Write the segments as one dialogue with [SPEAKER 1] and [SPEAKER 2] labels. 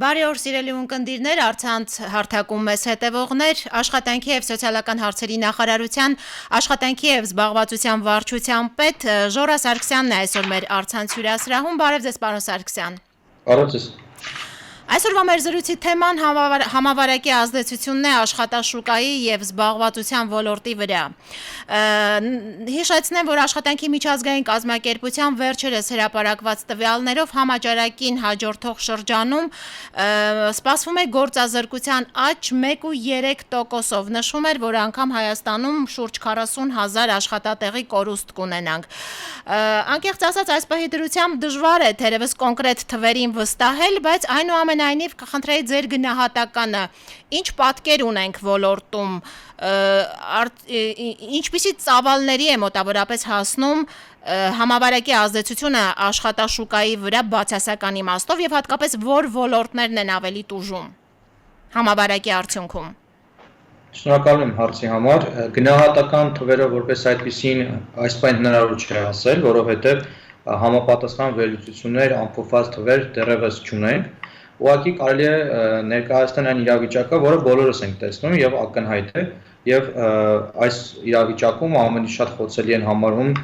[SPEAKER 1] Բարի օր սիրելի ունկնդիրներ, առցանց հարթակում մեզ հետևողներ, աշխատանքի եւ սոցիալական հարցերի նախարարության աշխատանքի եւ զբաղվածության վարչության պետ Ժորա Սարգսյանն է այսօր մեր առցանց հյուրասրահում։ Բարև ձեզ, պարոն Սարգսյան։
[SPEAKER 2] Բարև ձեզ։
[SPEAKER 1] Այսօրվա մեր զրույցի թեման համավարակի ազդեցությունն է աշխատաշուկայի եւ զբաղվածության ոլորտի վրա։ Հիշեցնեմ, որ աշխատանքի միջազգային կազմակերպության վերջերս հրապարակված տվյալներով համաճարակին հաջորդող շրջանում սպասվում է գործազրկության աճ 1.3%-ով։ Նշվում էր, որ անգամ Հայաստանում շուրջ 40,000 աշխատատեղի կորուստ կունենանք։ Անկեղծ ասած, այս պահի դրությամբ դժվար է թերևս կոնկրետ թվերին վստահել, բայց այնուամենայնիվ կխնդրեի ձեր գնահատականը, ինչ պատկեր ունենք ոլորտում, ինչպիսի ծավալների է մոտավորապես հասնում համավարակի ազդեցությունը աշխատաշուկայի վրա բացասական իմաստով եւ հատկապես որ ոլորտներն են ավելի տուժում համավարակի արդյունքում։
[SPEAKER 2] Շնորհակալ եմ հարցի համար։ Գնահատական թվերով որպես այդպեսին այս պայն հնարավոր չէ ասել, որովհետև համապատասխան վերլուծություններ, ամփոփված թվեր դեռևս չունենք։ Ուղղակի կարելի է ներկայացնել այն իրավիճակը, որը բոլորս ենք տեսնում եւ ակնհայտ է, եւ այս իրավիճակում ամենից շատ խոցելի են համարվում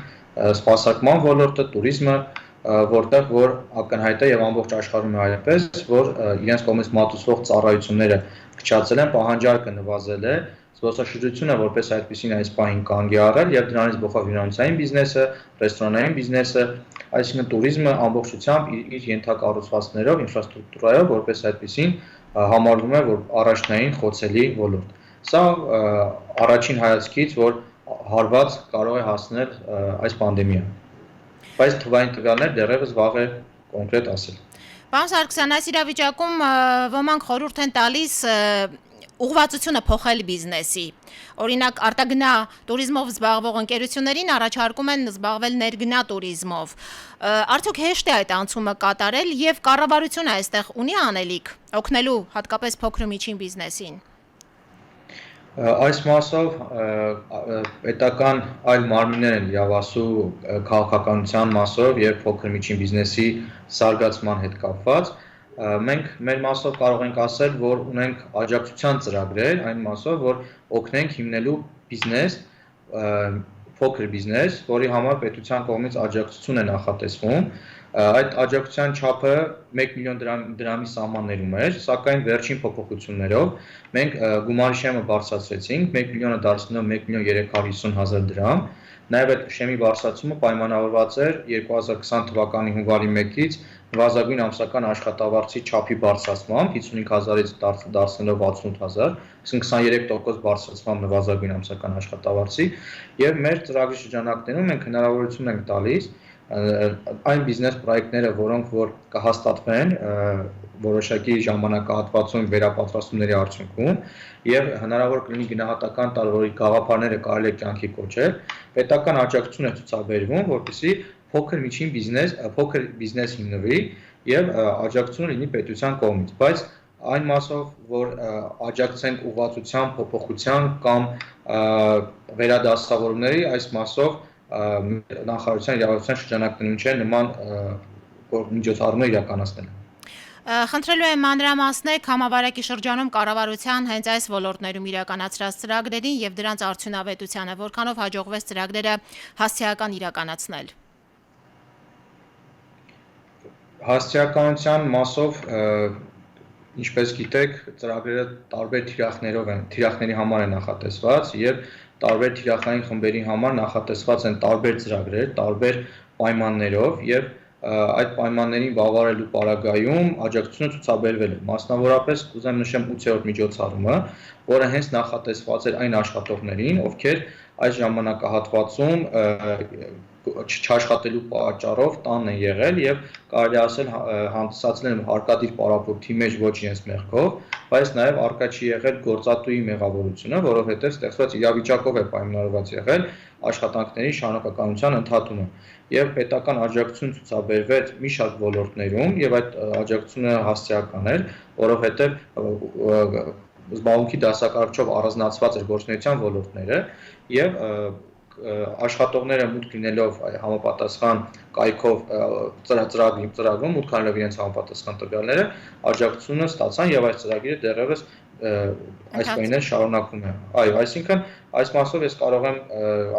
[SPEAKER 2] սպասարկման ոլորտը, туриզմը, որտեղ որ ակնհայտ է եւ ամբողջ աշխարհում է այդպես, որ իրենց կողմից մատուցվող ծառայությունները քչացել են, պահանջարկը նվազել է, զբոսաշրջությունը որպես այդպեսին այս պահին կանգ է առել եւ դրանից բխող հյուրանոցային բիզնեսը, ռեստորանային բիզնեսը, այսինքն туриզմը ամբողջությամբ իր ենթակառուցվածքներով, ինֆրաստրուկտուրայով որպես այդպեսին համարվում է, որ առաջնային խոցելի ոլորտ։ Սա առաջին հայացքից, որ հարված կարող է հասնել այս պանդեմիան։ Բայց թվային տվյալներ դեռևս վաղ է կոնկրետ ասել։
[SPEAKER 1] Պարոն Սարգսյան, այս իրավիճակում ոմանք խորհուրդ են տալիս ուղղվածությունը փոխել բիզնեսի։ Օրինակ, արտագնա туриզմով զբաղվող ընկերություններին առաջարկում են զբաղվել ներգնա туриզմով։ Արդյոք հեշտ է այդ անցումը կատարել եւ կառավարությունը այստեղ ունի անելիք օգնելու հատկապես փոքր ու միջին բիզնեսին։
[SPEAKER 2] Այս մասով պետական այլ մարմիններ են իրավասու քաղաքականության մասով եւ փոքր միջին բիզնեսի զարգացման հետ կապված։ Մենք մեր մասով կարող ենք ասել, որ ունենք աջակցության ծրագրեր, այն մասով, որ օգնենք հիմնելու բիզնես, փոքր բիզնես, որի համար պետության կողմից աջակցություն է նախատեսվում։ Այդ աջակցության չափը 1 միլիոն դրամի սահմաններում էր, սակայն վերջին փոփոխություններով մենք գումարի շեմը բարձրացրեցինք, 1 միլիոնը դարձնելով 1.350.000 դրամ։ Նաև այդ շեմի բարձրացումը պայմանավորված էր 2020 թվականի հունվարի 1-ից նվազագույն ամսական աշխատավարձի չափի բարձրացմամբ 55,000-ից դարձնելով 68,000, այսինքն 23% բարձրացմամբ նվազագույն ամսական աշխատավարձի, եւ մեր ծրագրի շրջանակներում մենք հնարավորություն ենք տալիս այն բիզնես պրոյեկտները, որոնք որ կհաստատվեն որոշակի ժամանակահատվածում վերապատրաստումների արդյունքում եւ հնարավոր կլինի գնահատական տալ, որի գաղափարները կարելի է կյանքի կոչել, պետական աջակցություն է ցուցաբերվում, որպեսզի փոքր բիզնես հիմնվի եւ աջակցություն լինի պետության կողմից, բայց այն մասով, որ աջակցենք ուղղվածության, փոփոխության կամ վերադասավորումների, այս մասով նախարարության իրավասության շրջանակներում չէ նման միջոցառումներ իրականացնել։
[SPEAKER 1] Խնդրելու եմ մանրամասնեք համավարակի շրջանում կառավարության հենց այս ոլորտներում իրականացրած ծրագրերին եւ դրանց արդյունավետությանը, որքանով հաջողվեց ծրագրերը հասցեական իրականացնել։
[SPEAKER 2] Հասցեականության մասով, ինչպես գիտեք, ծրագրերը տարբեր թիրախների համար են նախատեսված եւ տարբեր թիրախային խմբերի համար նախատեսված են տարբեր ծրագրեր, տարբեր պայմաններով եւ այդ պայմաններին բավարարելու պարագայում աջակցությունը ցուցաբերվել է։ Մասնավորապես կուզեմ նշեմ 8-րդ միջոցառումը, որը հենց նախատեսված էր այն աշխատողներին, ովքեր այս ժամանակահատվածում չաշխատելու պատճառով տանն են եղել եւ կարելի ասել հանդիսացել են հարկադիր պարապմունքի մեջ ոչ իրենց մեղքով, բայց նաեւ արկա չի եղել գործատուի մեղավորությունը, որովհետեւ ստեղծված իրավիճակով է պայմանավորված եղել աշխատանքների շարունակականության ընդհատումը եւ պետական աջակցություն ցուցաբերվեց մի շարք ոլորտներում եւ այդ աջակցությունը հասցեական էր, որովհետեւ զբաղմունքի դասակարգչով առանձնացված էր գործունեության ոլորտները եւ աշխատողները մուտք լինելով համապատասխան կայքով ծրագրում մուտք անելով իրենց համապատասխան տվյալները աջակցությունը ստացան եւ այս ծրագիրը դեռևս այս պայմաններն շարունակվում է։ Այո, այսինքն այս մասով ես կարող եմ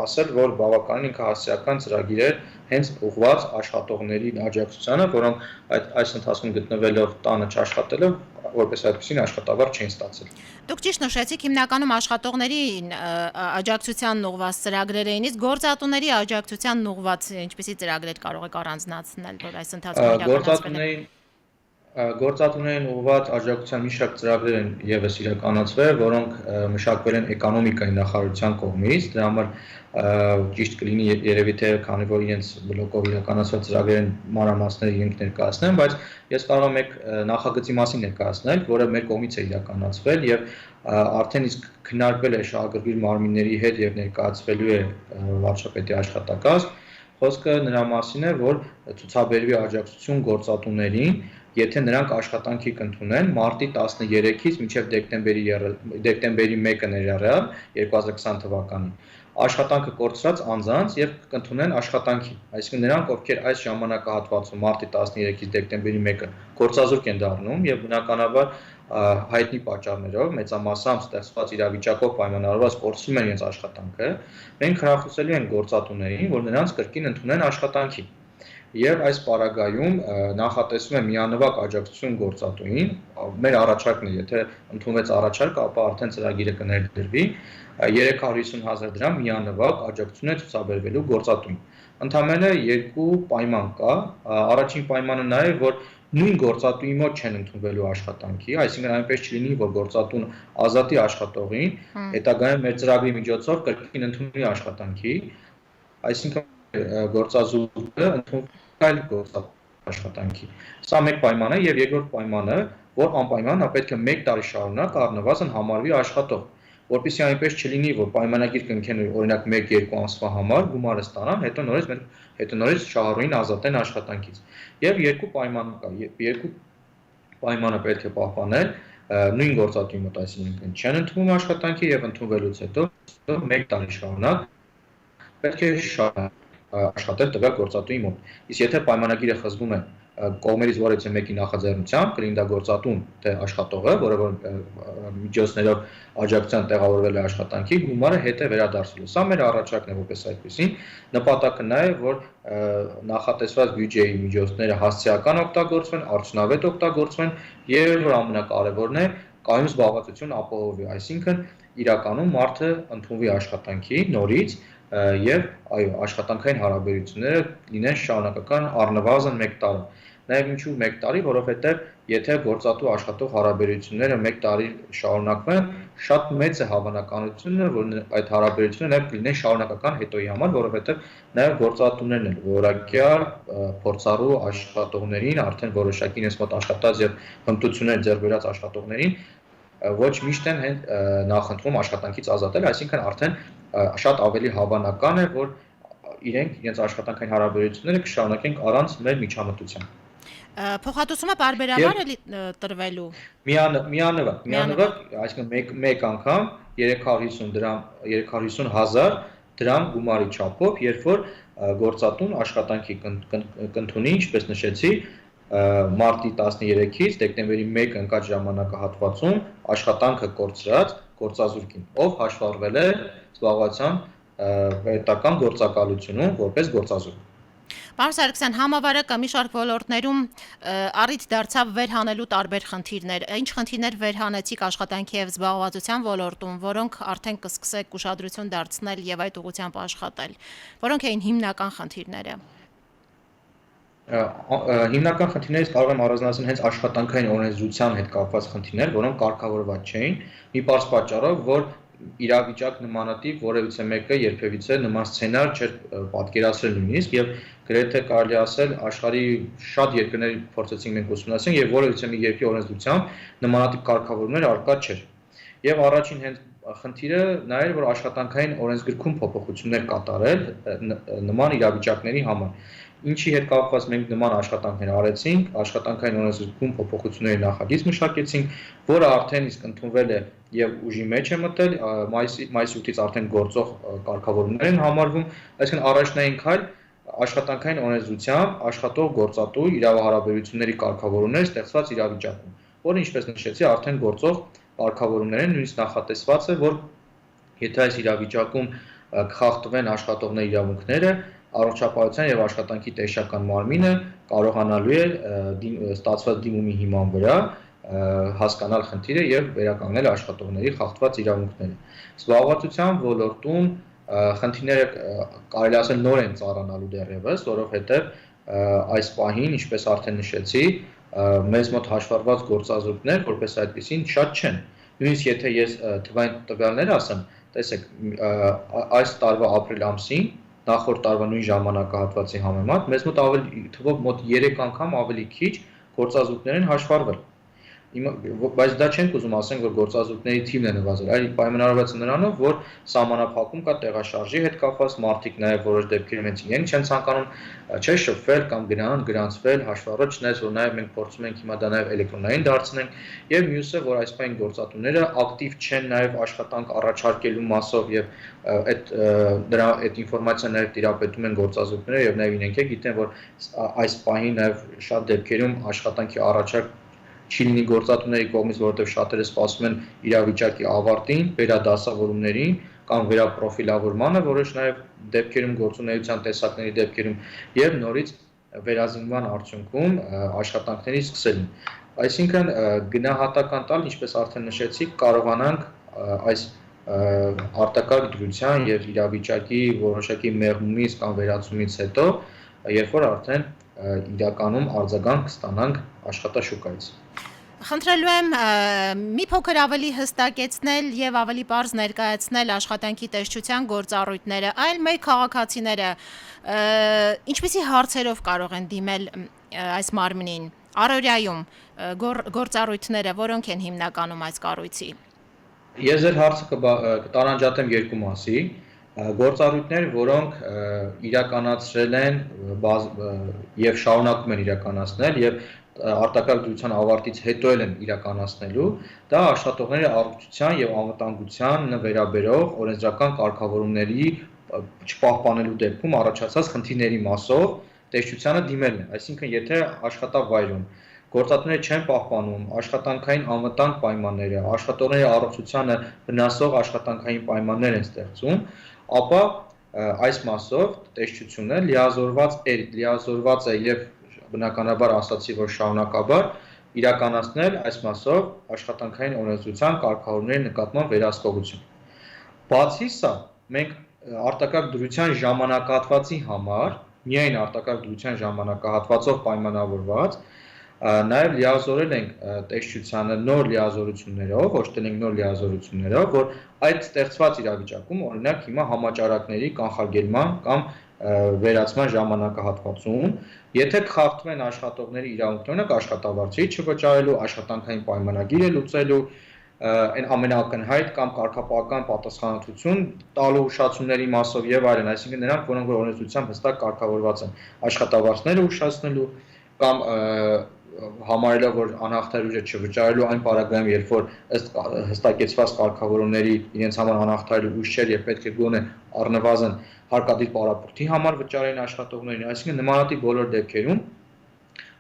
[SPEAKER 2] ասել, որ բավականին ինքնահասարական ծրագիր է հենց ուղղված աշխատողների աջակցությանը, որոնք այս ընթացքում գտնվելով տանը չաշխատելով որպես այդպեսին աշխատավարձ չեն ստացել։
[SPEAKER 1] Դուք ճիշտ նշեցիք, հիմնականում աշխատողների աջակցության ուղղված ծրագրեր էին, իսկ գործատուների աջակցության ուղղված ինչպիսի ծրագրեր կարող եք առանձնացնել, որ այս ընթացքում իրականացվել են։
[SPEAKER 2] Գործատուներին ուղղված աջակցության մի շարք ծրագրեր են եւս իրականացվել, որոնք մշակվել են էկոնոմիկայի նախարարության կողմից, դրա համար ճիշտ կլինի երևի թե քանի որ իրենց բլոկով իրականացված ծրագրերն մանրամասները իրենք ներկայացնեն, բայց ես կարող եմ մեկ նախագծի մասին ներկայացնել, որը մեր կողմից է իրականացվել եւ արդեն իսկ քննարկվել է շահագրգիռ մարմինների հետ եւ ներկայացվելու է վարչապետի աշխատակազմ։ Խոսքը նրա մասին է, որ ցուցաբերվի աջակցություն գործատուներին, եթե նրանք աշխատանքի կընդունեն մարտի 13-ից մինչև դեկտեմբերի 1-ը ներառյալ 2020 թվականին աշխատանքը կորցրած անձանց եւ կընդունեն աշխատանքի, այսինքն նրանք, ովքեր այս ժամանակահատվածում մարտի 13-ից դեկտեմբերի 1-ը գործազուրկ են դառնում եւ բնականաբար հայտնի պատճառներով մեծամասամբ ստեղծված իրավիճակով պայմանավորված կորցնում են իրենց աշխատանքը, մենք հրախուսելու ենք գործատուներին, որ նրանց կրկին ընդունեն աշխատանքի։ Եվ այս պարագայում նախատեսվում է միանվագ աջակցություն գործատուին, մեր առաջարկն է, եթե ընդունվեց առաջարկը, ապա արդեն ծրագիրը կներդրվի 350,000 դրամ միանվագ աջակցություն է ցուցաբերվելու գործատուին։ Ընդամենը երկու պայման կա, առաջին պայմանը նա է, որ նույն գործատուի մոտ չեն ընդունվելու աշխատանքի, այսինքն այնպես չլինի, որ գործատուն ազատի աշխատողին, հետագայում մեր ծրագրի միջոցով կրկին ընդունի աշխատանքի, այսինքն գործազուրկը ընդունվի այլ գործատու աշխատանքի։ Սա մեկ պայման է եւ երկրորդ պայմանը, որ անպայման նա պետք է 1 տարի շարունակ առնվազն համարվի աշխատող, որպեսզի այնպես չլինի, որ պայմանագիր կնքեն օրինակ 1-2 ամսվա համար գումարը ստանան, հետո նորից շահառուին ազատեն աշխատանքից։ Եվ երկու պայման կա, երկու պայմանը պետք է պահպանել նույն գործատուի մոտ, այսինքն չեն ընդունում աշխատանքի եւ ընդունվելուց հետո 1 տարի շարունակ պետք է աշխատել տվյալ գործատուի մոտ։ Իսկ եթե պայմանագիրը խզվում է կողմերից որևէ մեկի նախաձեռնությամբ, կլինի դա գործատուն թե աշխատողը, որը որ միջոցներով աջակցության տեղավորվել է աշխատանքի, գումարը հետ է վերադարձելու։ Սա մեր առաջարկն է որպես այդպեսին։ Նպատակը նա է, որ նախատեսված բյուջեի միջոցները հասցեական օգտագործվեն, արդյունավետ օգտագործվեն եւ որ ամենակարևորն է կայուն զբաղվածություն ապահովի, այսինքն իրականում մարդը ընդունվի աշխատանքի նորից եւ այո աշխատանքային հարաբերությունները լինեն շարունակական առնվազն 1 տարի։ Նաեւ ինչու 1 տարի, որովհետեւ եթե գործատու աշխատող հարաբերությունները 1 տարի շարունակվեն, շատ մեծ է հավանականությունը, որ այդ հարաբերությունները նաեւ կլինեն շարունակական հետոյի համար, որովհետեւ նաեւ գործատուներն են որակյալ փորձառու աշխատողներին, արդեն որոշակի ինձ մոտ աշխատած եւ հմտություններ ձեռք բերած աշխատողներին ոչ միշտ են նախընտրում աշխատանքից ազատել, այսինքն արդեն շատ ավելի հավանական է, որ իրենց աշխատանքային հարաբերությունները կշարունակեն առանց մեր միջամտության։
[SPEAKER 1] Փոխհատուցումը պարբերաբար է տրվելու։
[SPEAKER 2] Միանվագ, այսինքն մեկ անգամ 350,000 դրամ գումարի չափով, երբ որ գործատուն աշխատանքի կընդունի, ինչպես նշեցի, մարտի 13-ից դեկտեմբերի 1 ընկած ժամանակահատվածում աշխատանքը կորցրած գործազուրկին, ով հաշվառվել է զբաղվածության պետական գործակալությունում որպես գործազուրկ։
[SPEAKER 1] Պարոն Սարգսյան, համավարակը մի շարք ոլորտներում առիթ դարձավ վերհանելու տարբեր խնդիրներ։ Ինչ խնդիրներ վերհանեցիք աշխատանքի եւ զբաղվածության ոլորտում, որոնք արդեն կսկսեք ուշադրություն դարձնել եւ այդ ուղղությամբ աշխատել։ Որոնք էին հիմնական խնդիրները։
[SPEAKER 2] Հիմնական խնդիրներից կարող եմ առանձնացնել հենց աշխատանքային օրենսդրության հետ կապված խնդիրներ, որոնք կարգավորված չէին, մի պարզ պատճառով, որ իրավիճակ նմանատիպ որևիցե մեկը երբևիցե նման սցենար չէր պատկերացրել նույնիսկ եւ գրեթե կարելի ասել աշխարհի շատ երկրների փորձեցինք մենք ուսումնասիրել եւ որևիցե մի երկրի օրենսդրությամբ նմանատիպ կարգավորումներ արկա չէր։ Եվ առաջին հենց խնդիրը նա էր, որ աշխատանքային օրենսգրքում փոփոխություններ կատարել նման իրավիճակների համար։ Ինչի հետ կապված մենք նման աշխատանքներ արեցինք, աշխատանքային օրենսգրքում փոփոխությունների նախագիծ մշակեցինք, որը արդեն իսկ ընդունվել է եւ ուժի մեջ է մտել, մայիսի 8-ից արդեն գործող կարգավորումներ են համարվում, այսինքն առաջնային քայլ աշխատանքային օրենսդրությամբ աշխատող գործատու իրավահարաբերությունների կարգավորումներ ստեղծված իրավիճակում, որը ինչպես նշեցի, արդեն գործող կարգավորումներ են, նույնիսկ նախատեսված է, որ եթե այս իրավիճակում կխախտվեն աշխատողների իրավունքները, առողջապահության եւ աշխատանքի տեսչական մարմինը կարողանալու է ստացված դիմումի հիման վրա հասկանալ խնդիրը եւ վերականգնել աշխատողների խախտված իրավունքները։ Զբաղվածության ոլորտում խնդիրները կարելի ասել նոր են ծառանալու դեռևս, որովհետեւ այս պահին, ինչպես արդեն նշեցի, մեզ մոտ հաշվառված գործազուրկներ, որպես այդպեսին շատ չեն։ Նույնիսկ եթե ես թվային տվյալներ ասեմ, տեսեք, այս տարվա ապրիլ ամսին, նախորդ տարվա նույն ժամանակահատվածի համեմատ, մեզ մոտ ավելի թվով մոտ 3 անգամ ավելի քիչ գործազուրկներ են հաշվառվել։ Բայց դա չենք ուզում ասենք, որ գործազուրկների թիվն է նվազել, այլ պայմանավորված է նրանով, որ սահմանափակում կա տեղաշարժի հետ կապված, մարդիկ նաև որոշ դեպքերում հենց իրենք չեն ցանկանում շփվել կամ գրանցվել, հաշվառել, չնայած որ նաև մենք փորձում ենք հիմա դա նաև էլեկտրոնային դարձնենք, եւ մյուսը, որ այս պայն գործատուները ակտիվ չեն նաև աշխատանք առաջարկելու մասով եւ այդ ինֆորմացիան նաև տիրապետում են գործազուրկները եւ նաև իրենք գիտեն, որ այս պահին նաև շատ դեպքերում աշխատանքի առաջարկ չի լինի գործատուների կողմից, որովհետև շատերը սպասում են իրավիճակի ավարտին, վերադասավորումներին կամ վերապրոֆիլավորմանը, որոշ նաև դեպքերում գործունեության տեսակների դեպքերում եւ նորից վերազինման արդյունքում աշխատանքների սկսելուն։ Այսինքն գնահատական տալ, ինչպես արդեն նշեցի, կարողանանք այս արտակարգ դրության եւ իրավիճակի որոշակի մեղմումից կամ վերացումից հետո, երբ որ արդեն իրականում արձագանք կստանանք աշխատաշուկայից։
[SPEAKER 1] Խնդրելու եմ մի փոքր ավելի հստակեցնել եւ ավելի պարզ ներկայացնել աշխատանքի տեսչության գործառույթները, այլ մեր քաղաքացիները ինչպիսի հարցերով կարող են դիմել այս մարմնին, առօրյայում գործառույթները, որոնք են հիմնականում այս կառույցի։
[SPEAKER 2] Ես ձեր հարցը կտարանջատեմ երկու մասի, գործառույթներ, որոնք իրականացրել են եւ շարունակում են իրականացնել եւ արտակարգ դրության ավարտից հետո են իրականացնելու, դա աշխատողների առողջության եւ անվտանգության վերաբերող օրենսդրական կարգավորումների չպահպանելու դեպքում առաջացած խնդիրների մասով տեսչությանը դիմելն է, այսինքն եթե աշխատավայրում գործատուները չեն պահպանում աշխատանքային անվտանգ պայմանները, աշխատողների առողջությանը վնասող աշխատանքային պայմաններ են ստեղծում, ապա այս մասով տեսչությունը լիազորված է եւ բնականաբար ասացի, որ շարունակաբար իրականացնել այս մասով աշխատանքային օրենսդրության կարգավորումների նկատմամբ վերահսկողություն։ Բացի սա, մենք արտակարգ դրության ժամանակահատվածի համար, միայն արտակարգ դրության ժամանակահատվածով պայմանավորված, նաև լիազորել ենք տեսչությանը նոր լիազորություններով, ոչ թե նոր լիազորություններով, որ այդ ստեղծված իրավիճակում, օրինակ հիմա համաճարակների կանխարգելման կամ վերացման ժամանակահատվածում, եթե կխախտվեն աշխատողների իրավունքները աշխատավարձի չվճարելու, աշխատանքային պայմանագիրը լուծելու, այն ամենաակնհայտ կամ կարգապահական պատասխանատվություն տալու ուշացումների մասով եւ այլն, այսինքն նրանք, որոնք որ օրենսդրությամբ հստակ կարգավորված են, աշխատավարձները ուշացնելու կամ համարելով, որ անհաղթահար ուժը չվճարելու այն պարագայում, երբ որ ըստ հստակեցված կարգավորումների իրենց համար անհաղթահար ուժ չէր եւ պետք է գոնե առնվազն հարկադիր պարապորտի համար վճարեն աշխատողներին, այսինքն նմանատիպ բոլոր դեպքերում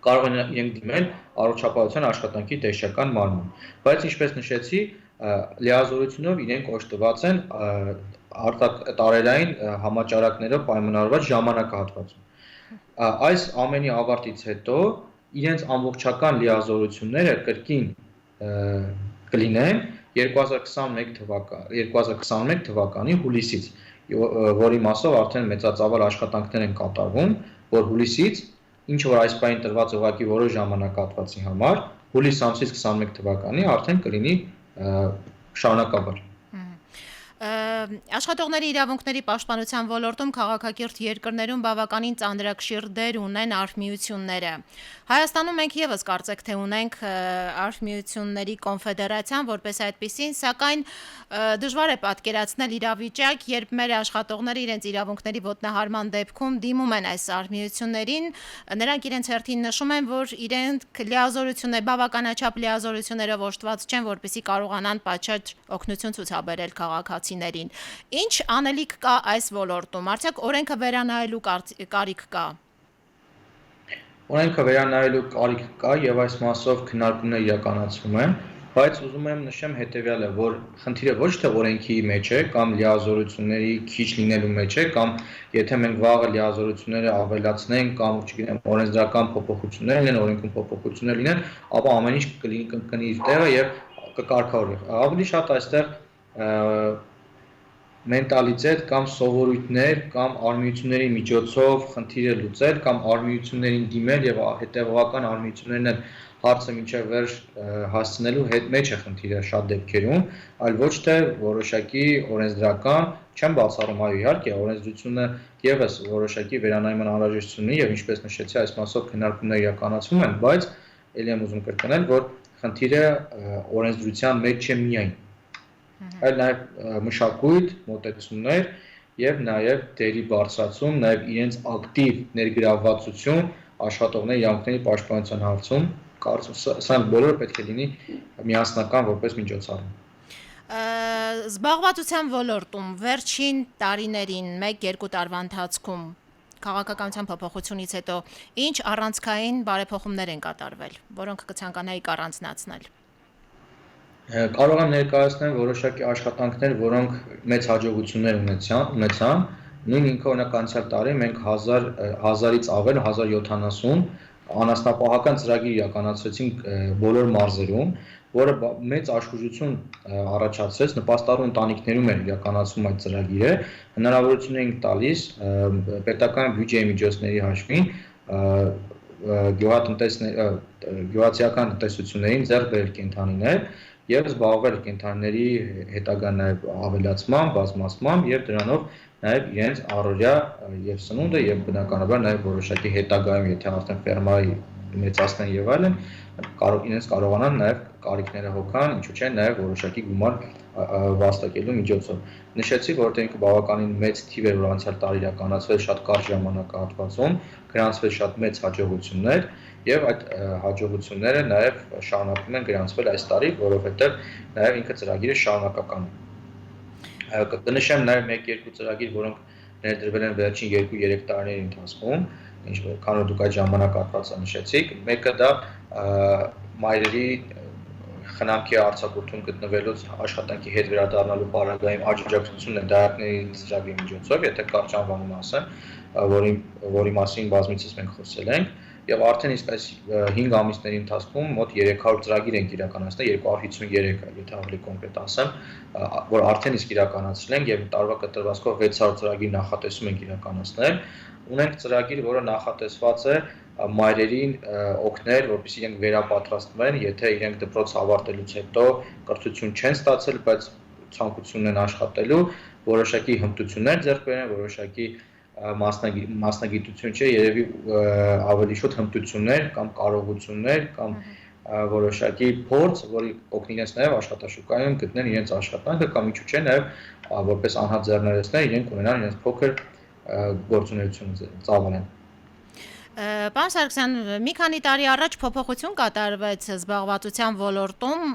[SPEAKER 2] կարող են իրենք դիմել առողջապահության աշխատանքի տեսչական մարմին, բայց ինչպես նշեցի, լիազորությունով իրենք օժտված են տարերային համաճարակներով պայմանավորված ժամանակահատվածում։ Այս ամենի ավարտից հետո իրենց ամբողջական լիազորությունները կրկին կլինեն 2021 թվականի հուլիսից, որի մասով արդեն մեծածավալ աշխատանքներ են կատարվում, որ հուլիսից, ինչ որ այս պահին տրված ուղղակի որոշ ժամանակահատվածի համար, հուլիս ամսից 21 թվականի արդեն կլինի շարունակաբար։
[SPEAKER 1] Աշխատողների իրավունքների պաշտպանության ոլորտում քաղաքակիրթ երկրներում բավականին ծանրակշիռ դեր ունեն արհմիությունները։ Հայաստանում մենք եւս կարծեք թե ունենք արհմիությունների կոնֆեդերացիան որպես այդպիսին, սակայն դժվար է պատկերացնել իրավիճակ, երբ մեր աշխատողները իրենց իրավունքների ոտնահարման դեպքում դիմում են այս արհմիություններին, նրանք իրենց հերթին նշում են, որ իրենք լիազորություններ, բավականաչափ լիազորություններով օժտված չեն, որպեսզի կարողանան պատշաճ օգնություն ցուցաբերել քաղաքացիներին։ Ինչ անելիք կա այս ոլորտում։ Արդյոք օրենքը վերանայելու կարիք կա։
[SPEAKER 2] Օրենքը վերանայելու կարիք կա եւ այս մասով քննարկումներ իրականացվում են, բայց ուզում եմ նշեմ հետեւյալը, որ խնդիրը ոչ թե օրենքի մեջ է կամ լիազորությունների քիչ լինելու մեջ է, կամ եթե մենք վաղը լիազորությունները ավելացնենք կամ չգիտեմ օրենսդրական փոփոխություններ լինեն, օրենքում փոփոխություններ լինեն, ապա ամեն ինչ կլինի իր տեղը եւ կկարգավորվի։ Ավելի շատ այստեղ մենտալիտետ կամ սովորույթներ կամ արհմիությունների միջոցով խնդիրը լուծել կամ արհմիություններին դիմել եւ հետեւողական արհմիություններն էլ հարցը մինչեւ վերջ հասցնելու հետ մեջ է խնդիրը շատ դեպքերում, այլ ոչ թե որոշակի օրենսդրական, չեմ բացառում, այո, իհարկե օրենսդրությունը եւս որոշակի վերանայման անհրաժեշտություն ունի եւ ինչպես նշեցի, այս մասով քննարկումներ իրականացվում են, բայց ելի եմ ուզում կրկնել, որ խնդիրը օրենսդրության մեջ չէ միայն այլ նաև մշակույթ, մոտեցումներ եւ նաև դերի բարձրացում, նաև իրենց ակտիվ ներգրավվածություն աշխատողների իրավունքների պաշտպանության հարցում, կարծում սա բոլորը պետք է լինի միասնական որպես միջոցառում։
[SPEAKER 1] Զբաղվածության ոլորտում վերջին տարիներին 1-2 տարվա ընթացքում քաղաքականության փոփոխությունից հետո ինչ առանցքային բարեփոխումներ են կատարվել, որոնք կցանկանայիք առանձնացնել։
[SPEAKER 2] Կարող եմ ներկայացնել որոշակի աշխատանքներ, որոնք մեծ հաջողություններ ունեցան։ Նույն ինքը օրինակ անցյալ տարի մենք 1000-ից ավել 1070 անասնապահական ծրագիր իրականացրեցինք բոլոր մարզերում, որը մեծ աշխուժություն առաջացրեց, նպաստառու ընտանիքներում էր իրականացվում այդ ծրագիրը, հնարավորություն էինք տալիս պետական բյուջեի միջոցների հաշվին գյուղատնտեսական տնտեսություններին ձեռք բերել կենդանիներ եւ զբաղվել կենդանիների հետագա նաեւ ավելացմամբ, բազմացմամբ եւ դրանով նաեւ իրենց առօրյա եւ սնունդը եւ բնականաբար նաեւ որոշակի հետագայում, եթե արդեն ֆերմայի մեծացնեն եւ այլն, իրենց կարողանան նաեւ կարիքները հոգան, ինչու՞ չէ նաեւ որոշակի գումար վաստակելու միջոցով։ Նշեցի, որտեղ ինքը բավականին մեծ թիվ էր, որ անցյալ տարի իրականացվել շատ կարճ ժամանակահատվածում, գրանցվել շատ մեծ հաջողություններ եւ այդ հաջողությունները նաեւ շարունակվում են գրանցվել այս տարի, որովհետեւ նաեւ ինքը ծրագիրը շարունակական է։ Կնշեմ նաեւ 1-2 ծրագիր, որոնք ներդրվել են վերջին 2-3 տարիների ընթացքում, քանի դուք այդ ժամանակահատվածը նշեցիք, մեկը դա մայրերի խնամքի արձակուրդում գտնվելուց աշխատանքի հետ վերադառնալու պարագայում աջակցությունն է դայակների ծրագրի միջոցով, եթե կարճ անվանում ասեմ, որի մասին բազմիցս մենք խոսել ենք, եւ արդեն իսկ այս 5 ամիսների ընթացքում մոտ 300 ծրագիր ենք իրականացնել, 253, եթե ավելի կոնկրետ ասեմ, որ արդեն իսկ իրականացրել ենք եւ տարվա կտրվածքով 600 ծրագիր նախատեսում ենք իրականացնել։ Ունենք ծրագիր, որը նախատեսված է մայրերին օգնել, որպեսզի իրենք վերապատրաստվեն, եթե իրենք դպրոց ավարտելուց հետո կրթություն չեն ստացել, բայց ցանկություն են աշխատելու, որոշակի հմտություններ ձեռք բերեն, որոշակի մասնագիտություն չէ, երևի ավելի շուտ հմտություններ կամ կարողություններ կամ որոշակի փորձ, որի օգնի իրենց նաև աշխատաշուկայում գտնեն իրենց աշխատանքը կամ ինչու՞ չէ նաև որպես անհատ ձեռներեցներ իրենք ունենան իրենց փոքր գործունեություն ծավալեն։
[SPEAKER 1] Պարոն Սարգսյան, մի քանի տարի առաջ փոփոխություն կատարվեց զբաղվածության ոլորտում,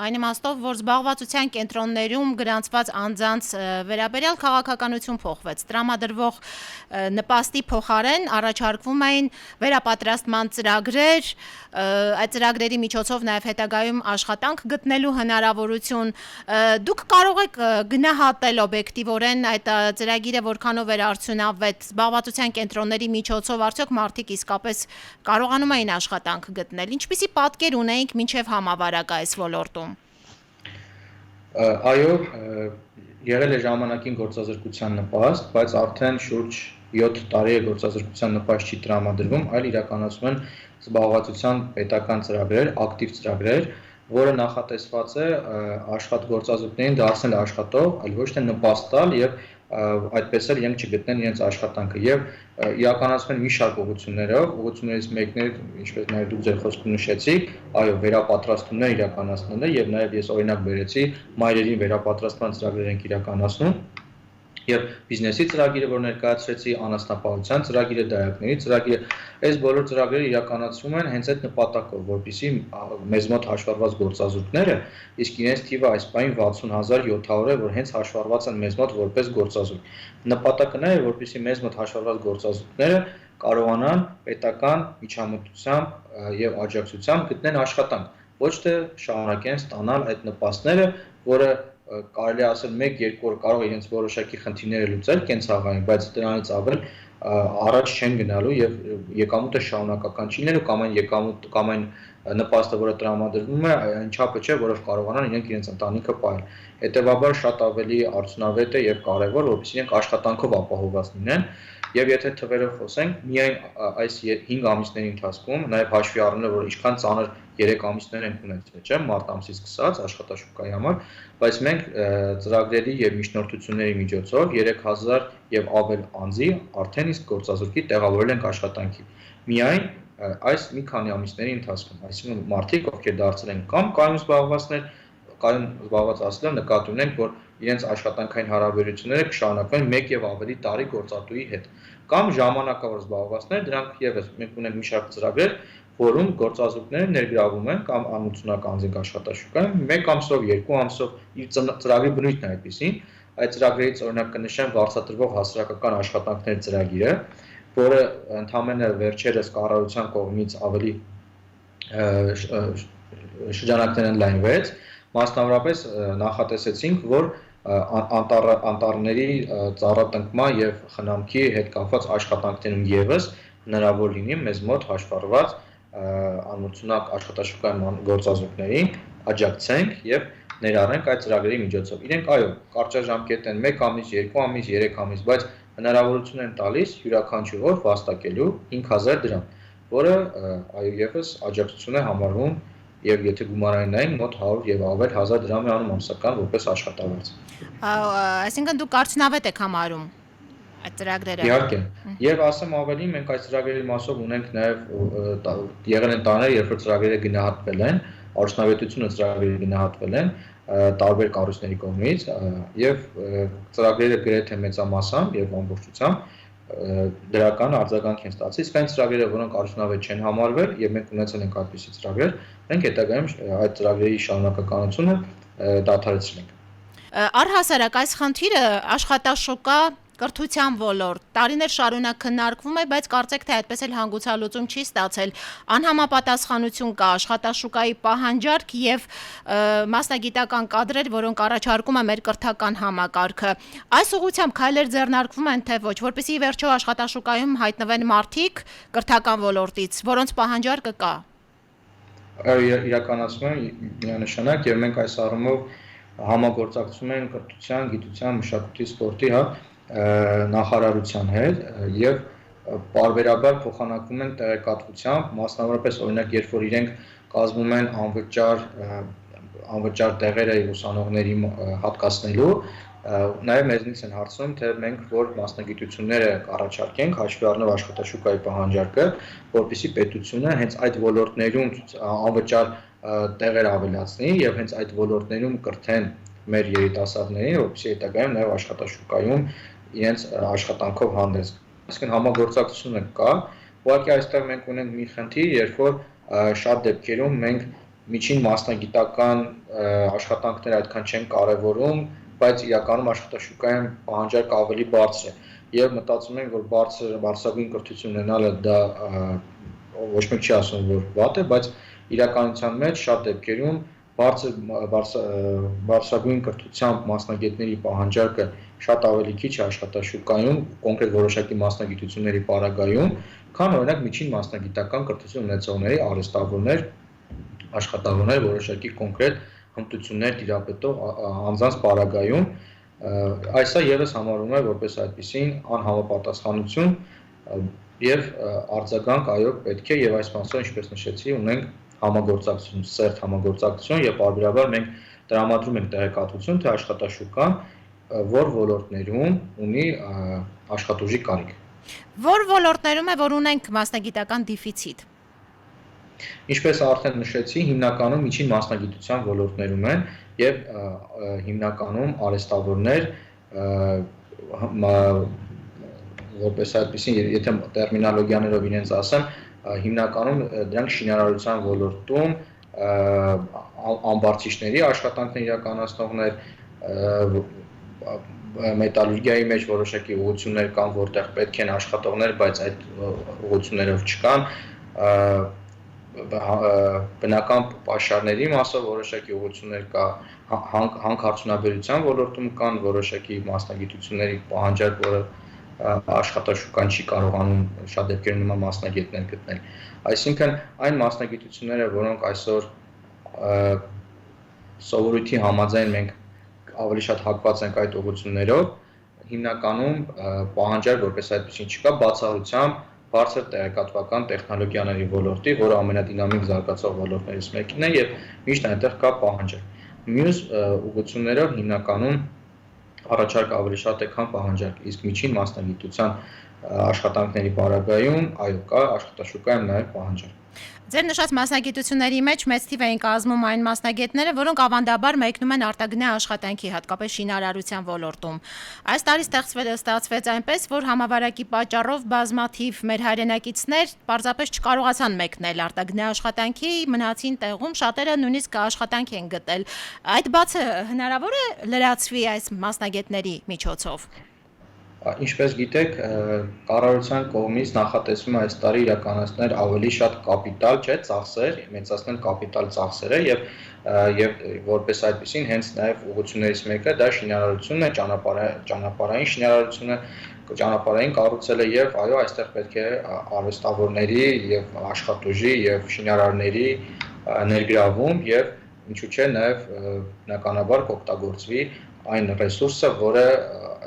[SPEAKER 1] այն իմաստով, որ զբաղվածության կենտրոններում գրանցված անձանց վերաբերյալ քաղաքականություն փոխվեց։ Տրամադրվող նպաստի փոխարեն առաջարկվում էին վերապատրաստման ծրագրեր, այդ ծրագրերի միջոցով նաև հետագայում աշխատանք գտնելու հնարավորություն։ Դուք կարող եք գնահատել օբյեկտիվորեն այդ ծրագիրը որքանով էր արդյունավետ զբաղվածության կենտրոնների միջոցով, արդյոք մարդիկ իսկապես կարողանում էին աշխատանք գտնել։ Ինչպիսի պատկեր ունեինք մինչև համավարակը այս ոլորտում։
[SPEAKER 2] Այո, եղել է ժամանակին գործազրկության նպաստ, բայց արդեն շուրջ 7 տարի է գործազրկության նպաստ չի տրամադրվում, այլ իրականացվում են զբաղվածության պետական ծրագրեր, ակտիվ ծրագրեր, որը նախատեսված է աշխատգործազուրկներին դարձնել աշխատող, այլ ոչ թե նպաստ տալ եւ այդպես էլ իրենք չգտնեն իրենց աշխատանքը եւ իրականացում են մի շարք ուղղություններով, ուղղություններից մեկն է, ինչպես նաեւ դուք ձեր խոսքում նշեցիք, այո, վերապատրաստումներ իրականացնելը եւ նաեւ ես օրինակ բերեցի մայրերի վերապատրաստման ծրագրեր ենք իրականացնում եւ բիզնեսի ծրագիրը, որ ներկայացրեցի, անասնապահության ծրագիրը, դայակների ծրագիրը, այս բոլոր ծրագրերը իրականացվում են հենց այդ նպատակով, որպեսզի մեզ մոտ հաշվառված գործազուրկները, իսկ իրենց թիվը այս պահին 60700 է, որ հենց հաշվառված են մեզ մոտ որպես գործազուրկ։ Նպատակը նա է, որպեսզի մեզ մոտ հաշվառված գործազուրկները կարողանան պետական միջամտությամբ եւ աջակցությամբ գտնեն աշխատանք, ոչ թե շարունակեն ստանալ այդ նպաստները, որը կարելի է ասել 1-2 օր կարող է իրենց որոշակի խնդիրները լուծել կենցաղային, բայց դրանից ավել առաջ չեն գնալու եւ եկամուտը շարունակական չի լինելու կամ այն եկամուտ կամ այն նպաստը, որը տրամադրվում է, այն չափը չէ, որով կարողանան իրենց ընտանիքը պահել։ Հետևաբար շատ ավելի արդյունավետ է եւ կարեւոր, որպեսզի իրենք աշխատանքով ապահովված լինեն եւ եթե թվերով խոսենք, միայն այս 5 ամիսների ընթացքում, նաեւ հաշվի առնելով, որ ինչքան ծանր 3 ամիսներ ենք ունեցել, չէ՞, մարտ ամսից սկսած աշխատաշուկայի համար, բայց մենք ծրագրերի եւ միջնորդությունների միջոցով 3000 եւ ավել անձի արդեն իսկ գործազուրկի տեղավորել ենք աշխատանքի։ Միայն այս մի քանի ամիսների ընթացքում, այսինքն մարդիկ, ովքեր դարձել են կամ կայուն զբաղվածներ, կայուն զբաղված ասելով նկատի ունենք, որ իրենց աշխատանքային հարաբերությունները կշարունակվեն 1 եւ ավելի տարի գործատուի հետ կամ ժամանակավոր զբաղվածներ, դրանք եւս մենք ունենք մի շարք ծրագրեր, որում գործազուրկները ներգրավում են կամ անմիջական անձինք աշխատաշուկայում 1 ամսով, 2 ամսով իր ծրագրի բնույթն է այդպեսին, այդ ծրագրերից օրինակ կնշեմ վարձատրվող հասարակական աշխատանքների ծրագիրը, որը ընդհանրապես վերջերս կառավարության կողմից ավելի շրջանակներ ընդլայնվեց, մասնավորապես նախատեսեցինք, որ անտառների ծառատնկման եւ խնամքի հետ կապված աշխատանքներում եւս հնարավոր լինի մեզ մոտ հաշվառված անմիջական աշխատաշուկայի գործազուրկներին աջակցենք եւ ներառենք այդ ծրագրերի միջոցով։ Իրենք այո, կարճաժամկետ են 1 ամիս, 2 ամիս, 3 ամիս, բայց հնարավորություն են տալիս յուրաքանչյուրով վաստակելու 5000 դրամ, որը այո եւս աջակցություն է համարվում եւ եթե գումարային մոտ 100 եւ ավել 1000 դրամ է անում ամսական որպես աշխատավարձ։
[SPEAKER 1] Այսինքն դուք արդյունավետ եք համարում այդ ծրագրերը։
[SPEAKER 2] Իհարկե։ Եվ ասեմ ավելի, մենք այս ծրագրերի մասով ունենք նաեւ եղել են տարիներ, երբ որ ծրագրերը գնահատվել են, արդյունավետությունը ծրագրերը գնահատվել են տարբեր կառույցների կողմից եւ ծրագրերը գրեթե մեծամասամբ եւ ամբողջությամբ դրական արձագանք են ստացել, իսկ այն ծրագրերը, որոնք արդյունավետ չեն համարվել եւ մենք ունեցել ենք այդպիսի ծրագրեր, մենք հետագայում այդ ծրագրերի շարունակականությունը դադարեցրել ենք։
[SPEAKER 1] Առհասարակ այս խնդիրը աշխատաշուկա կրթության ոլորտ տարիներ շարունակ քննարկվում է, բայց կարծեք թե այդպես էլ հանգուցալուծում չի ստացել։ Անհամապատասխանություն կա, աշխատաշուկայի պահանջարկ եւ մասնագիտական կադրեր, որոնք առաջարկում է մեր կրթական համակարգը։ Այս ուղղությամբ քայլեր ձեռնարկվում են թե ոչ, որպեսզի վերջո աշխատաշուկայում հայտնվեն մարդիկ կրթական ոլորտից, որոնց պահանջարկը կա։
[SPEAKER 2] Իրականացում են միանշանակ եւ մենք այս առումով համագործակցում ենք կրթության, գիտության, մշակույթի, սպորտի, նախարարության հետ եւ պարբերաբար փոխանակվում են տեղեկատվությամբ, մասնավորապես օրինակ երբ որ իրենք կազմում են անվճար տեղերը ուսանողների հատկացնելու, նաեւ մեզնից են հարցնում, թե մենք որ մասնագիտությունները կառաջարկենք հաշվի առնելով աշխատաշուկայի պահանջարկը, որպեսզի պետությունը հենց այդ ոլորտներում անվճար տեղեր ավելացնի եւ հենց այդ ոլորտներում կրթեն մեր երիտասարդներին, որպեսզի հետագայում նաեւ աշխատաշուկայում իրենց աշխատանքով հանդես գան։ Այսինքն համագործակցությունը կա, ուղղակի այստեղ մենք ունենք մի խնդիր, երբ որ շատ դեպքերում մենք միջին մասնագիտական աշխատանքները այդքան չեն կարևորում, բայց իրականում աշխատաշուկայում պահանջարկը ավելի բարձր է եւ մտածում ենք, որ բարձրագույն կրթություն ունենալը դա ոչ մեկ չի ասում, որ վատ է, բայց իրականության մեջ շատ դեպքերում բարձրագույն կրթությամբ մասնագետների պահանջարկը շատ ավելի քիչ է աշխատաշուկայում, կոնկրետ որոշակի մասնագիտությունների պարագայում, քան օրինակ միջին մասնագիտական կրթություն ունեցողների արհեստավորներ, աշխատավորներ, որոշակի կոնկրետ հմտություններ տիրապետող անձանց պարագայում, այսա եւս համարվում է որպես այդպիսին անհամապատասխանություն եւ արձագանք այո պետք է եւ այս մասով ինչպես նշեցի ունենք համագործակցություն, սերտ համագործակցություն եւ բարբերաբար մենք տրամադրում ենք տեղեկատվություն, թե աշխատաշուկան որ ոլորտներում ունի աշխատուժի կարիք։
[SPEAKER 1] Որ ոլորտներում է, որ ունենք մասնագիտական դեֆիցիտ։
[SPEAKER 2] Ինչպես արդեն նշեցի, հիմնականում միջին մասնագիտության ոլորտներում են եւ հիմնականում արհեստավորներ որպես այդպեսին, եթե տերմինոլոգիաներով իրենց ասեմ, հիմնականում դրանք շինարարության ոլորտում ամբարձիչների աշխատանքներ իրականացնողներ, մետալուրգիայի մեջ որոշակի ուղղություններ կան, որտեղ պետք են աշխատողներ, բայց այդ ուղղություններով չկան, բնական պաշարների մասով որոշակի ուղղություններ կա, հանքարդյունաբերության ոլորտում կան որոշակի մասնագիտությունների պահանջարկ, որը աշխատաշուկան չի կարողանում շատ դեպքերում նման մասնագետներ գտնել։ Այսինքն այն մասնագիտությունները, որոնք այսօր սովորույթի համաձայն մենք ավելի շատ հակված ենք այդ ուղղություններով, հիմնականում պահանջարկ որպես այդպեսին չկա, բացառությամբ բարձր տեղեկատվական տեխնոլոգիաների ոլորտի, որը ամենադինամիկ զարգացող ոլորտներից մեկն է եւ միշտ այնտեղ կա պահանջարկ։ Մյուս ուղղություններով հիմնականում առաջարկը ավելի շատ է, քան պահանջարկ, իսկ միջին մասնագիտության աշխատանքների պարագայում այո կա աշխատաշուկայում նաև պահանջարկ։
[SPEAKER 1] Ձեր նշած մասնագիտությունների մեջ մեծ թիվ էին կազմում այն մասնագետները, որոնք ավանդաբար մեկնում են արտագնա աշխատանքի, հատկապես շինարարության ոլորտում։ Այս տարի ստացվեց այնպես, որ համավարակի պատճառով բազմաթիվ մեր հայրենակիցներ պարզապես չկարողացան մեկնել արտագնա աշխատանքի, մնացին տեղում, շատերը նույնիսկ աշխատանք են գտել։ Այդ բացը հնարավոր է լրացվի այս մասնագետների միջոցով։
[SPEAKER 2] Ինչպես գիտեք, կառավարության կողմից նախատեսվում է այս տարի իրականացնել ավելի շատ կապիտալ, չէ, ծախսեր, մեծացնել կապիտալ ծախսերը եւ որպես այդպեսին հենց նաեւ ուղղություններից մեկը դա շինարարությունն է, ճանապարհային շինարարությունը, ճանապարհային կառուցելը եւ այո, այստեղ պետք է արհեստավորների եւ աշխատուժի եւ շինարարների ներգրավում եւ ինչու՞ չէ նաեւ բնականաբար կօգտագործվի այն ռեսուրսը, որը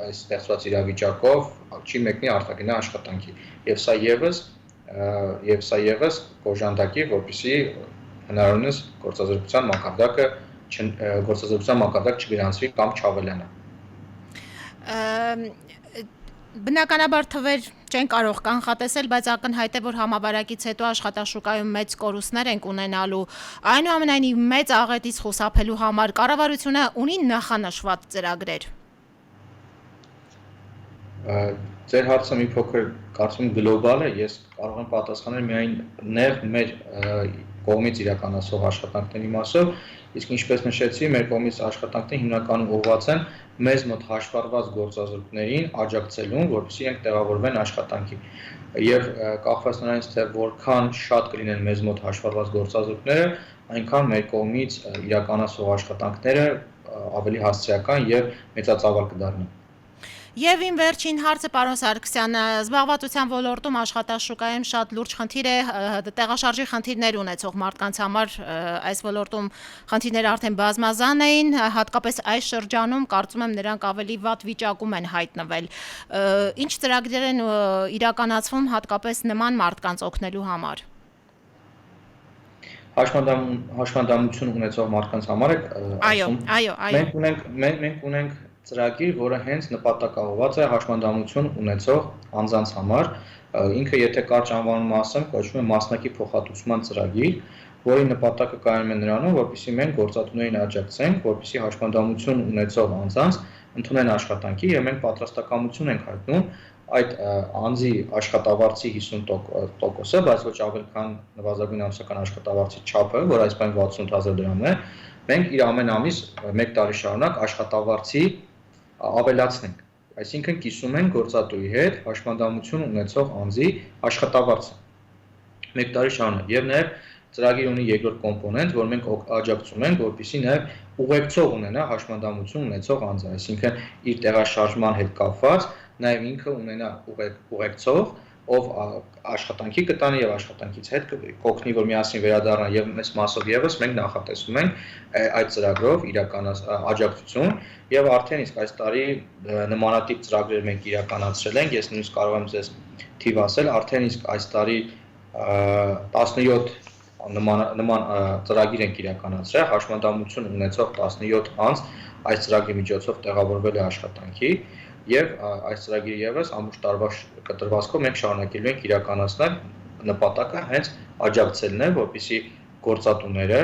[SPEAKER 2] այս ստեղծված իրավիճակով չի մեկնի արտագնա աշխատանքի եւ սա եւս կոժանդակի, որպեսզի հնարավորինս գործազրկության մակարդակ չգրանցվի կամ չավելանա։
[SPEAKER 1] Բնականաբար թվեր չեն կարող կանխատեսել, բայց ակնհայտ է, որ համավարակից հետո աշխատաշուկայում մեծ կորուստներ ենք ունենալու։ Այնուամենայնիվ մեծ աղետից խուսափելու համար կառավարությունը ունի նախանշված ծրագրեր։
[SPEAKER 2] Ձեր հարցը մի փոքր կարծում եմ գլոբալ է, ես կարող եմ պատասխանել միայն նեղ մեր կողմից իրականացող աշխատանքների մասով, իսկ ինչպես նշեցի, մեր կողմից աշխատանքները հիմնականում ուղղված են մեզ մոտ հաշվառված գործազուրկներին աջակցելուն, որպեսզի իրենք տեղավորվեն աշխատանքի։ Եվ կախված նրանից, թե որքան շատ կլինեն մեզ մոտ հաշվառված գործազուրկները, այնքան մեր կողմից իրականացող աշխատանքները ավելի հասցեական եւ մեծածավալ կդառնան։
[SPEAKER 1] Եվ իմ վերջին հարցը, պարոն Սարգսյան, զբաղվածության ոլորտում աշխատաշուկայում շատ լուրջ խնդիր է տեղաշարժի խնդիրներ ունեցող մարդկանց համար, այս ոլորտում խնդիրները արդեն բազմազան էին, հատկապես այս շրջանում կարծում եմ նրանք ավելի վատ վիճակում են հայտնվել։ Ինչ ծրագրեր են իրականացվում հատկապես նման մարդկանց օգնելու համար։
[SPEAKER 2] Հաշմանդամություն ունեցող մարդկանց համար եք ասում։ Այո։ Մենք ունենք ծրագիր, որը հենց նպատակաուղղված է հաշմանդամություն ունեցող անձանց համար, ինքը եթե կարճ անվանումը ասեմ, կոչվում է մասնակի փոխհատուցման ծրագիր, որի նպատակը կայանում է նրանում, որպեսզի մենք գործատուներին աջակցենք, որպեսզի հաշմանդամություն ունեցող անձանց ընդունեն աշխատանքի եւ մենք պատրաստակամություն ենք հայտնում այդ անձի աշխատավարձի 50%-ը, բայց ոչ ավել քան նվազագույն ամսական աշխատավարձի չափը, որ այս բան 68000 դրամն է, մենք իր ամեն ամիս 1 տարի շարունակ աշխատավարձի ավելացնենք, այսինքն կիսում են գործատուի հետ հաշմանդամություն ունեցող անձի աշխատավարձը 1 տարի շարունակ եւ նաեւ ծրագիրը ունի երկրորդ կոմպոնենտ, որ մենք աջակցում ենք, որպեսզի նաեւ ուղեկցող ունենա հաշմանդամություն ունեցող անձը, այսինքն իր տեղաշարժման հետ կապված նաեւ ինքը ունենա ուղեկցող, ով աշխատանքի կտանի եւ աշխատանքից հետ կօգնի, որ միասին վերադառնա եւ մեծ մասով եւս մենք նախատեսում ենք այդ ծրագրով իրականացնել աջակցություն եւ արդեն իսկ այս տարի նմանատիպ ծրագրեր մենք իրականացրել ենք, ես նույնիսկ կարող եմ ձեզ թիվ ասել, արդեն իսկ այս տարի 17 նման ծրագիր ենք իրականացրել, հաշմանդամություն ունեցող 17 անձ այս ծրագրի միջոցով տեղավորվել է աշխատանքի եւ այս ծրագիրը եւս ամբողջ տարվա կտրվածքով մենք շարունակելու ենք իրականացնել նպատակը հենց աջակցելն է, որպեսզի գործատուները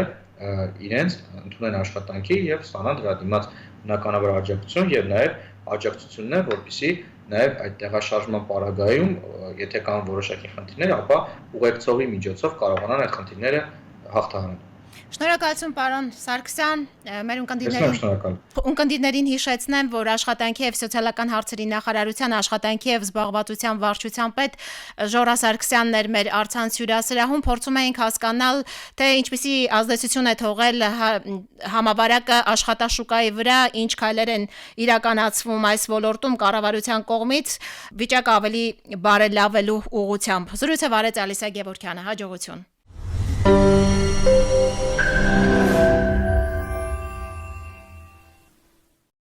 [SPEAKER 2] իրենց ընդունեն աշխատանքի եւ ստանան դրա դիմաց բնականաբար աջակցություն եւ նաեւ աջակցությունն է, որպեսզի նաեւ այդ տեղաշարժման պարագայում, եթե կան որոշակի խնդիրներ, ապա ուղեկցողի միջոցով կարողանան այդ խնդիրները հաղթահարել։
[SPEAKER 1] Շնորհակալություն պարոն Սարգսյան, մեր
[SPEAKER 2] Շնորհակալ։
[SPEAKER 1] ունկնդիրներին հիշեցնեմ, որ աշխատանքի եւ սոցիալական հարցերի նախարարության աշխատանքի եւ զբաղվածության վարչության պետ Ժորա Սարգսյանն էր մեր առցանց հյուրասրահում, փորձում էինք հասկանալ, թե ինչպիսի ազդեցություն է թողել համավարակը աշխատաշուկայի վրա, ինչ քայլեր են իրականացվում այս ոլորտում կառավարության կողմից, վիճակը ավելի բարելավելու ուղղությամբ։ Զրույցը վարեց Ալիսա Գևորգյանը, հաջողություն։